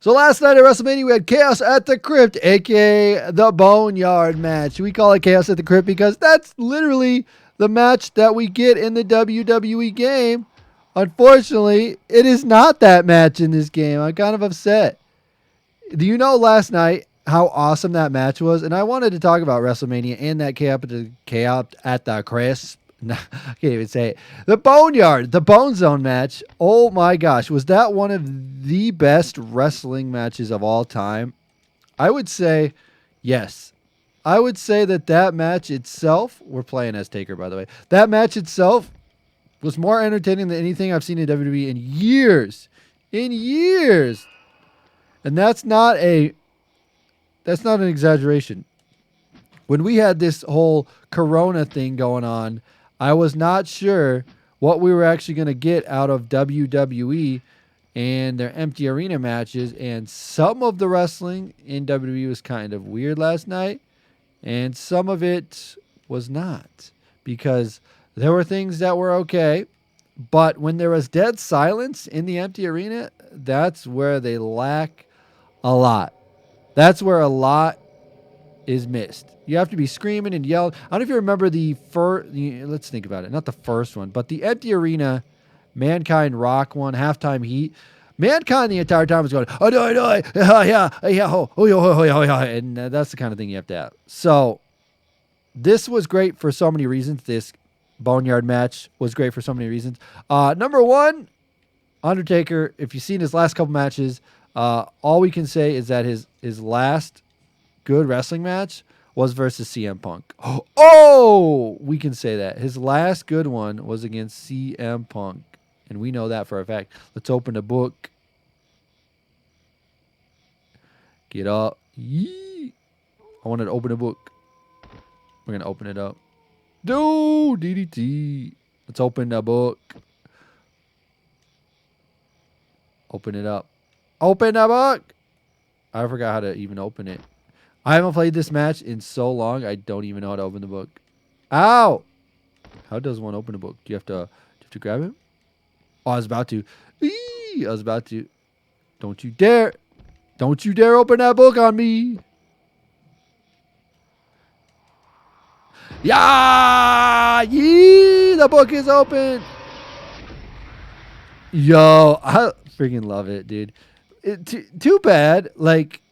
So last night at WrestleMania, we had Chaos at the Crypt, a.k.a. the Boneyard Match. We call it Chaos at the Crypt because that's literally the match that we get in the WWE game. Unfortunately, it is not that match in this game. I'm kind of upset. Do you know last night how awesome that match was? And I wanted to talk about WrestleMania and that chaos at the Crisp. No, I can't even say it. The Boneyard, the Bone Zone match. Oh my gosh, was that one of the best wrestling matches of all time? I would say yes. I would say that match itself, we're playing as Taker, by the way. That match itself was more entertaining than anything I've seen in WWE in years. In years. And that's not an exaggeration. When we had this whole Corona thing going on, I was not sure what we were actually going to get out of WWE and their empty arena matches. And some of the wrestling in WWE was kind of weird last night. And some of it was not. Because there were things that were okay. But when there was dead silence in the empty arena, that's where they lack a lot. That's where a lot is missed. You have to be screaming and yelling. I don't know if you remember let's think about it. Not the first one, but the empty arena Mankind Rock one, halftime heat. Mankind the entire time was going, oh, no, yeah, and that's the kind of thing you have to have. So this was great for so many reasons. This Boneyard match was great for so many reasons. Number one, Undertaker, if you've seen his last couple matches, all we can say is that his last good wrestling match was versus CM Punk. Oh, we can say that. His last good one was against CM Punk. And we know that for a fact. Let's open the book. Get up. Yee. I wanted to open a book. We're going to open it up. Do DDT. Let's open the book. Open it up. Open the book. I forgot how to even open it. I haven't played this match in so long, I don't even know how to open the book. Ow! How does one open a book? Do you have to grab it? Oh, I was about to. I was about to. Don't you dare. Don't you dare open that book on me. Yeah! Yee! The book is open. Yo, I freaking love it, dude. Too bad. Like,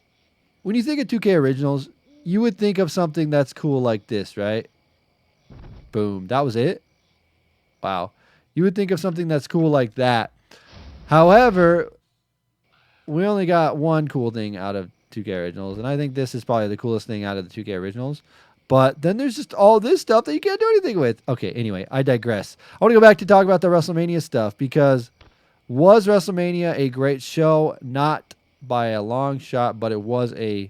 when you think of 2K Originals, you would think of something that's cool like this, right? Boom. That was it? Wow. You would think of something that's cool like that. However, we only got one cool thing out of 2K Originals, and I think this is probably the coolest thing out of the 2K Originals. But then there's just all this stuff that you can't do anything with. Okay, anyway, I digress. I want to go back to talk about the WrestleMania stuff because was WrestleMania a great show? Not by a long shot, but it was a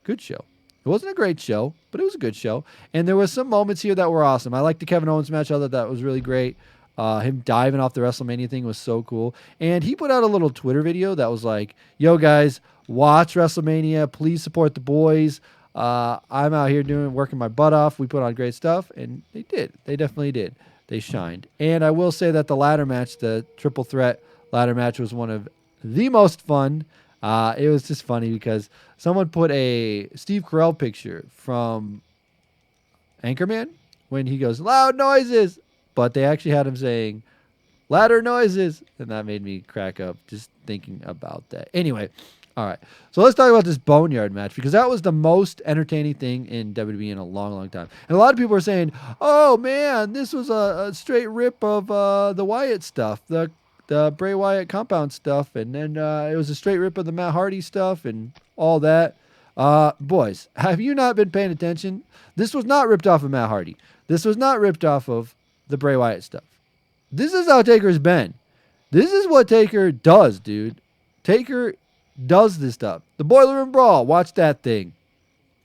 good show. It wasn't a great show, but it was a good show. And there was some moments here that were awesome. I liked the Kevin Owens match. I thought that was really great. Him diving off the WrestleMania thing was so cool. And he put out a little Twitter video that was like, yo, guys, watch WrestleMania. Please support the boys. I'm out here working my butt off. We put on great stuff. And they did. They definitely did. They shined. And I will say that the ladder match, the triple threat ladder match, was one of the most fun. It was just funny because someone put a Steve Carell picture from Anchorman when he goes, loud noises. But they actually had him saying ladder noises. And that made me crack up just thinking about that. Anyway, all right. So let's talk about this Boneyard match because that was the most entertaining thing in WWE in a long, long time. And a lot of people are saying, oh, man, this was a straight rip of the Wyatt stuff, the Bray Wyatt compound stuff. And then it was a straight rip of the Matt Hardy stuff and all that. Boys, have you not been paying attention? This was not ripped off of Matt Hardy. This was not ripped off of the Bray Wyatt stuff. This is how Taker's been. This is what Taker does, dude. Taker does this stuff. The Boiler Room Brawl. Watch that thing.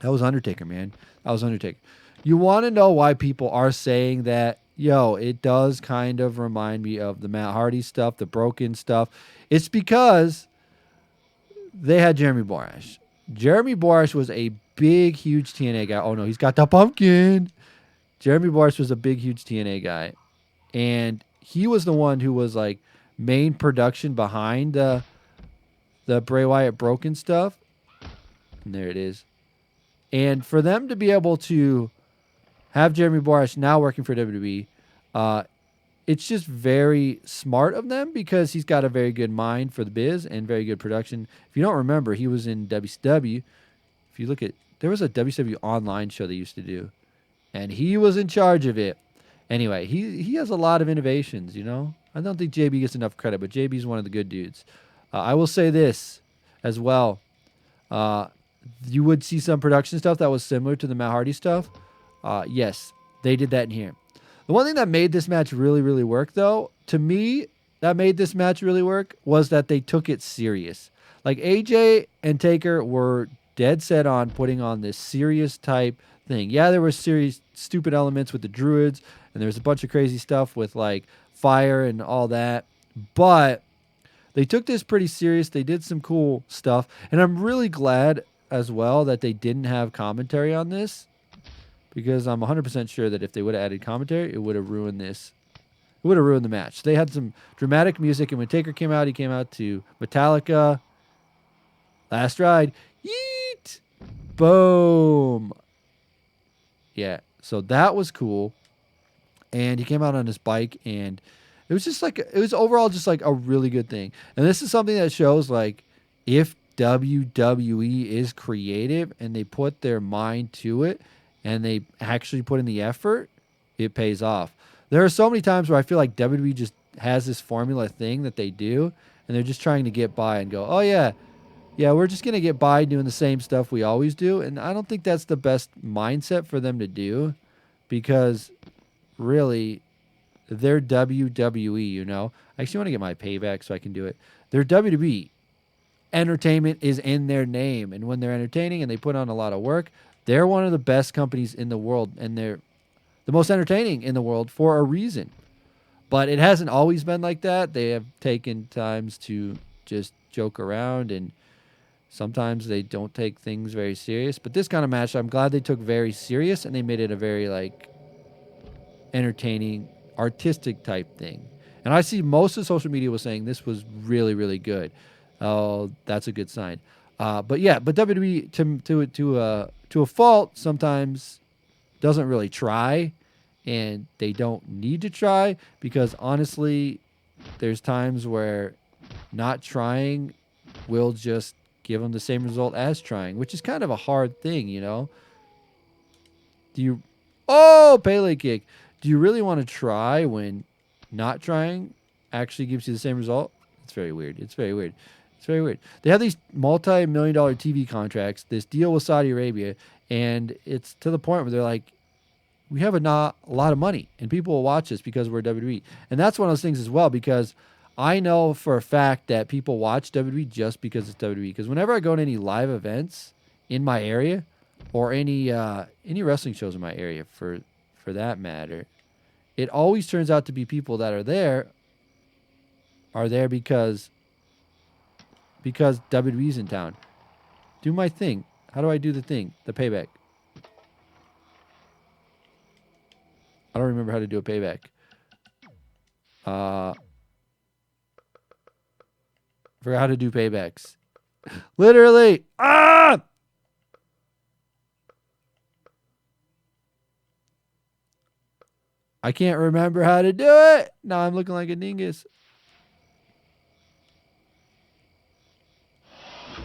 That was Undertaker, man. That was Undertaker. You want to know why people are saying that? Yo, it does kind of remind me of the Matt Hardy stuff, the broken stuff. It's because they had Jeremy Borash. Jeremy Borash was a big, huge TNA guy. Oh, no, he's got the pumpkin. Jeremy Borash was a big, huge TNA guy. And he was the one who was like main production behind the the Bray Wyatt broken stuff. And there it is. And for them to be able to have Jeremy Borash now working for WWE, it's just very smart of them because he's got a very good mind for the biz and very good production. If you don't remember, he was in WCW. If you look at, there was a WCW online show they used to do, and he was in charge of it. Anyway, he has a lot of innovations, you know. I don't think JB gets enough credit, but JB's one of the good dudes. I will say this as well. You would see some production stuff that was similar to the Matt Hardy stuff. Yes, they did that in here. The one thing that made this match really, really work, though, to me, that made this match really work was that they took it serious. Like, AJ and Taker were dead set on putting on this serious type thing. Yeah, there were serious, stupid elements with the Druids, and there was a bunch of crazy stuff with, like, fire and all that. But they took this pretty serious. They did some cool stuff. And I'm really glad as well that they didn't have commentary on this, because I'm 100% sure that if they would have added commentary, it would have ruined this. It would have ruined the match. They had some dramatic music, and when Taker came out, he came out to Metallica, Last Ride, yeet, boom. Yeah, so that was cool. And he came out on his bike, and it was just like, it was overall just like a really good thing. And this is something that shows, like, if WWE is creative and they put their mind to it and they actually put in the effort, it pays off. There are so many times where I feel like WWE just has this formula thing that they do, and they're just trying to get by and go, oh, yeah, we're just going to get by doing the same stuff we always do. And I don't think that's the best mindset for them to do, because really, they're WWE, you know? I actually want to get my payback so I can do it. They're WWE. Entertainment is in their name, and when they're entertaining and they put on a lot of work, they're one of the best companies in the world, and they're the most entertaining in the world for a reason. But it hasn't always been like that. They have taken times to just joke around, and sometimes they don't take things very serious. But this kind of match, I'm glad they took very serious, and they made it a very, like, entertaining, artistic type thing. And I see most of social media was saying this was really, really good. Oh, that's a good sign. But yeah, but WWE to a fault sometimes doesn't really try, and they don't need to try, because honestly, there's times where not trying will just give them the same result as trying, which is kind of a hard thing, you know. Pele kick. Do you really want to try when not trying actually gives you the same result? It's very weird. It's very weird. It's very weird. They have these multi-million-dollar TV contracts, this deal with Saudi Arabia, and it's to the point where they're like, we have a lot of money, and people will watch us because we're WWE. And that's one of those things as well, because I know for a fact that people watch WWE just because it's WWE. Because whenever I go to any live events in my area, or any wrestling shows in my area for that matter, it always turns out to be people that are there because WWE's in town. Do my thing. How do I do the thing? The payback. I don't remember how to do a payback. Forgot how to do paybacks. Literally. Ah! I can't remember how to do it. Now I'm looking like a dingus.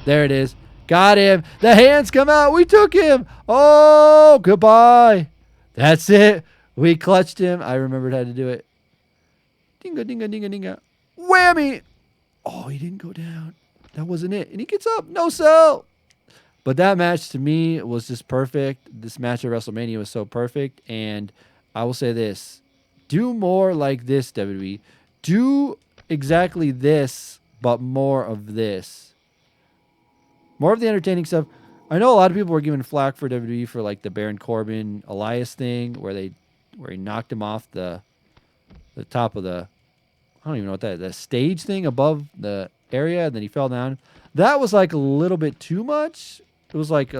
There it is. Got him. The hands come out. We took him. Oh, goodbye. That's it. We clutched him. I remembered how to do it. Dinga, dinga, dinga, dinga. Whammy. Oh, he didn't go down. That wasn't it. And he gets up. No sell. But that match to me was just perfect. This match at WrestleMania was so perfect. And I will say this. Do more like this, WWE. Do exactly this, but more of this. More of the entertaining stuff. I know a lot of people were giving flack for WWE for like the Baron Corbin Elias thing where he knocked him off the top of the, I don't even know what that is, the stage thing above the area, and then he fell down. That was like a little bit too much. It was like,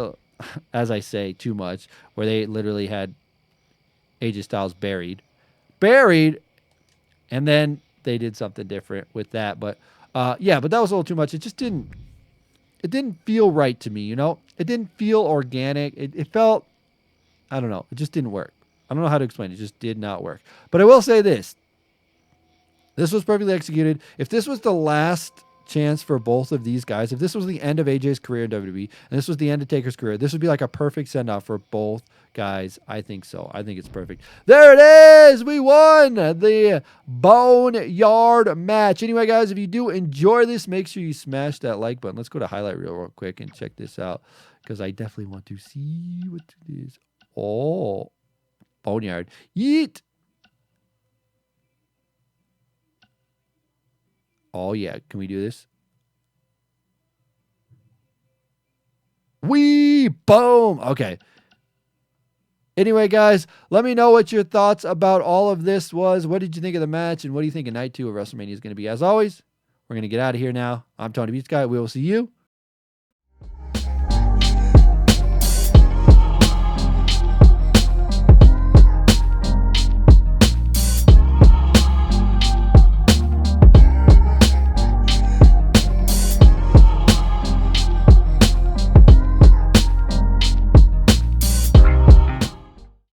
as I say, too much, where they literally had AJ Styles buried, and then they did something different with that. But yeah, but that was a little too much. It just didn't it didn't feel right to me, you know? It didn't feel organic. It felt, I don't know. It just didn't work. I don't know how to explain it. It just did not work. But I will say this. This was perfectly executed. If this was the last chance for both of these guys, if this was the end of AJ's career in WWE and this was the end of Taker's career, this would be like a perfect send-off for both guys. I think so. I think it's perfect. There it is. We won the Boneyard match. Anyway, guys, if you do enjoy this, make sure you smash that like button. Let's go to highlight reel real quick and check this out because I definitely want to see what it is. Oh, Boneyard. Yeet. Oh, yeah. Can we do this? Boom. Okay. Anyway, guys, let me know what your thoughts about all of this was. What did you think of the match? And what do you think of night 2 of WrestleMania is going to be? As always, we're going to get out of here now. I'm Tony Guy. We will see you